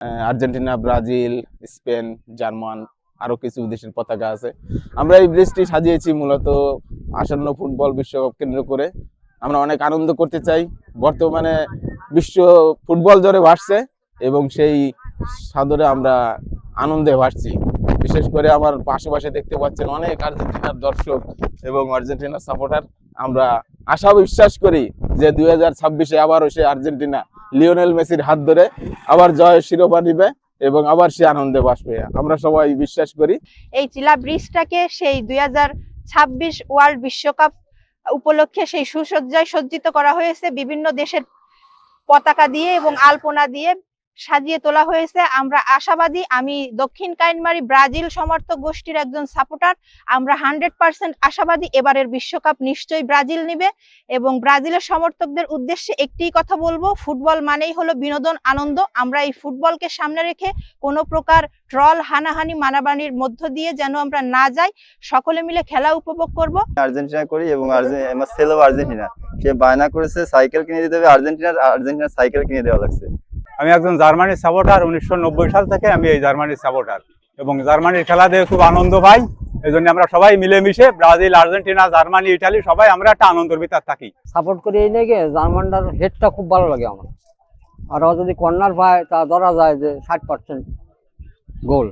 Argentina, Brazil, Spain, German, আরো কিছু দেশের পতাকা আছে। আমরা এই ব্রিজটি সাজিয়েছি মূলত আসন্ন ফুটবল বিশ্বকাপ কেন্দ্র করে। আমরা অনেক আনন্দ করতে চাই। বর্তমানে বিশ্ব ফুটবল জোরে ভাসছে এবং সেই সাদরে আমরা আনন্দে ভাসছি। বিশেষ করে আমার পাশে দেখতে পাচ্ছেন অনেক আর্জেন্টিনার দর্শক এবং আর্জেন্টিনার সাপোর্টার। আমরা আশা বিশ্বাস করি যে 2026-এ আবারও সে আর্জেন্টিনা লিওনেল মেসির হাত ধরে আবার জয়ের শিরোপা নিবে এবং আবার সে আনন্দে ভাসবে, আমরা সবাই বিশ্বাস করি। এই চিলা ব্রিজটাকে সেই 2026 ওয়ার্ল্ড বিশ্বকাপ উপলক্ষে সেই সুসজ্জায় সজ্জিত করা হয়েছে, বিভিন্ন দেশের পতাকা দিয়ে এবং আলপনা দিয়ে সাজিয়ে তোলা হয়েছে। আমরা আশাবাদী, আমি দক্ষিণ কাইনমারি ব্রাজিল সমর্থক গোষ্ঠীর একজন সাপোর্টার। আমরা 100% আশাবাদী এবারের বিশ্বকাপ নিশ্চয়ই ব্রাজিল নিবে। এবং ব্রাজিলের সমর্থকদের উদ্দেশ্যে একটিই কথা বলবো, ফুটবল মানেই হলো বিনোদন, আনন্দ। আমরা এই ফুটবলকে সামনে রেখে কোনো প্রকার ট্রল, হানাহানি, মানাবানির মধ্য দিয়ে যেন আমরা না যাই, সকলে মিলে খেলা উপভোগ করব। আর্জেন্টিনা করি এবং আমার ছেলেও আর্জেন্টিনা, সে বায়না করেছে সাইকেল কিনে দিতে হবে, আর্জেন্টিনার সাইকেল কিনে দেওয়া লাগছে। আমি একজন জার্মানির সাপোর্টার, 1990 সাল থেকে আমি এই জার্মানির সাপোর্টার এবং জার্মানির খেলা দেখে খুব আনন্দ পাই। এই জন্য আমরা সবাই মিলেমিশে ব্রাজিল, আর্জেন্টিনা, জার্মানি, ইটালি সবাই আমরা একটা আনন্দের ভিতর থাকি। সাপোর্ট করি এই লেগে জার্মানটার হেডটা খুব ভালো লাগে আমার। আর যদি কর্নার পায় তা ধরা যায় যে 60% গোল।